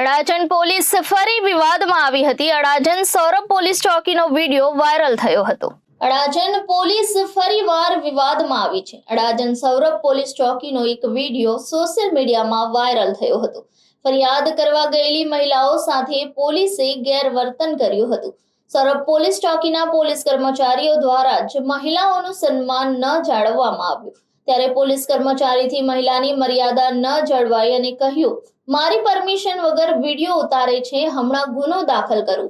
Adajan police ફરી વિવાદમાં આવી હતી। અડાજણ સૌરભ પોલીસ ચોકીનો વિડીયો વાયરલ થયો હતો। અડાજણ પોલીસ ફરીવાર વિવાદમાં આવી છે। અડાજણ સૌરભ પોલીસ ચોકીનો એક વિડીયો સોશિયલ મીડિયામાં વાયરલ થયો હતો। ફરિયાદ કરવા ગયેલી મહિલાઓ સાથે પોલીસે ગેરવર્તન કર્યું હતું। સૌરભ પોલીસ ચોકીના પોલીસ કર્મચારીઓ દ્વારા જ મહિલાઓનું સન્માન ન જાળવવામાં આવ્યું, ત્યારે પોલીસ કર્મચારીથી મહિલાની મર્યાદા ન જળવાઈ અને કહ્યું, મારી પરમિશન વગર વિડીયો ઉતારે છે, હમણાં ગુનો દાખલ કરું।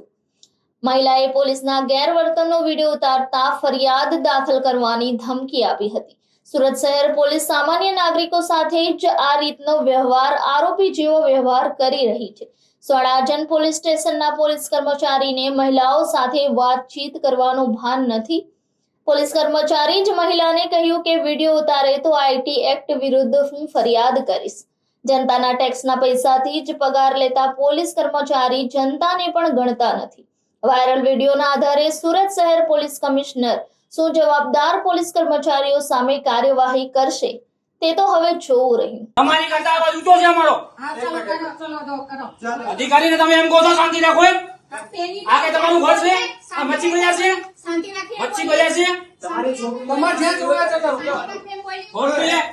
મહિલાએ પોલીસના ગેરવર્તનનો વિડીયો ઉતારતા ફરિયાદ દાખલ કરવાની ધમકી આપી હતી। સુરત શહેર પોલીસ સામાન્ય નાગરિકો સાથે જ આ રીતનો વ્યવહાર, આરોપી જેવો વ્યવહાર કરી રહી છે। અડાજણ પોલીસ સ્ટેશનના પોલીસ કર્મચારીને મહિલાઓ સાથે વાતચીત કરવાનું ભાન નથી। પોલીસ કર્મચારી જ મહિલાને કહ્યું કે વિડીયો ઉતારે તો આઈટી એક્ટ વિરુદ્ધ હું ફરિયાદ કરીશ। જનતાના ટેક્સના પૈસાથી જ પગાર લેતા પોલીસ કર્મચારી જનતાને પણ ગણતા નથી। વાયરલ વિડીયોના આધારે સુરત શહેર પોલીસ કમિશનર શું જવાબદાર પોલીસ કર્મચારીઓ સામે કાર્યવાહી કરશે તે તો હવે જોવું રહ્યું। તમારી કરતા આવાજ ઊંચો છે અમારો। અધિકારીને તમે એમ કહો છો શાંતિ રાખો એમ? આ કે તમારું ઘર છે? આ મચ્છી બજાર છે? મચ્છી બજાર છે?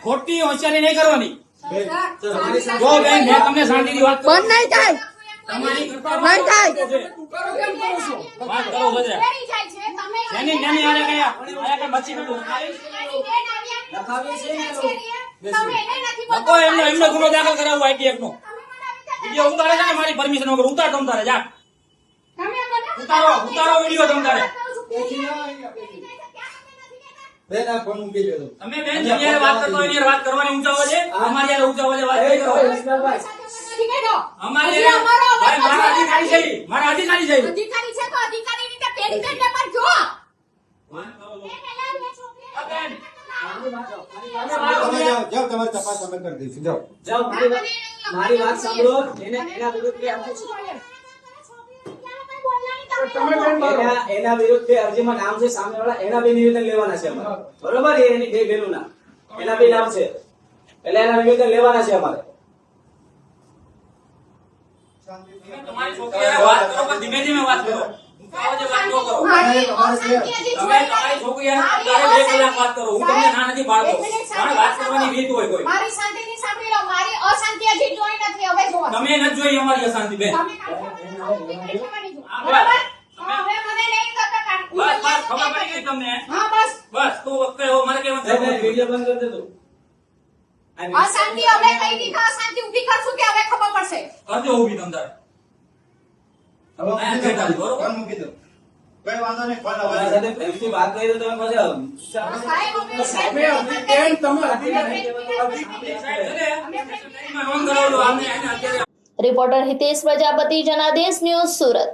ખોટી હોશિયારી નહીં કરવાની। જો બેન મેં તમને શાંતિથી વાત બંધ નહીં થાય, તમારી કરતા બંધ થાય। વાત કરો બધા જેની જેની આને કયા આયા કે મચ્છી બધું લોકો એમને ગુનો દાખલ કરાવવો આઈટી એક્ટ નો વિડિયો ઉતારે છે ને મારી પરમિશન વગર ઉતાર તમ તારે જા ઉતારો વિડિયો તમ તારે બેન આ ફોન મૂકી દેજો તમે બેન જેની વાત કરતો હોય એની વાત કરવાની ઊંચા અવાજે અમારી યાર ઊંચા અવાજે વાત નહીં કરો અમારી ભાઈ મારા અધિકારી છે અધિકારી છે તો અધિકારી રીતે પેરી પેટે પર જો જાઓ તમારી તપાસ અમે કરી દઈશું। જાઓ મારી વાત સાંભળો। એના વિરુદ્ધ એના વિરુદ્ધ અરજીમાં નામ છે સામેવાળા, એના બે નિવેદન લેવાના છે અમારે, બરોબર? એની બે બેનુના એના બે નામ છે, એટલે એના નિવેદન લેવાના છે અમારે। તમારી છોકરીએ વાત કરો પણ ધીમે ધીમે વાત કરો અવાજે વાત ન કરો તમે તમારી છોકરીએ તારે 2 કલાક વાત કરો હું તમને ના નથી પાડતો પણ વાત કરવાની રીત હોય કોઈ મારી શાંતિથી સાંભળી લો, મારી અશાંતિ હજી જોઈ નથી, હવે જો તમે ન જોઈ અમારી અશાંતિ બેન બરાબર? હવે મને નહીં કરતા બસ ખબર પડી ગઈ તમને હા બસ બસ તું વખતે મારે કેવું વિડીયો બંધ કરી દે તું। અશાંતિ હવે કઈ રીતે અશાંતિ ઊભી કરશું કે હવે ખબર પડશે? કરજો ઊભી તમ તારે ફોન મૂકી દો, કોઈ વાંધો નહીં। ફોન તમારા સાથે પ્રેમથી વાત કરી તો તમે પછી રિપોર્ટર હિતેશ પ્રજાપતિ, જનાદેશ ન્યૂઝ, સુરત।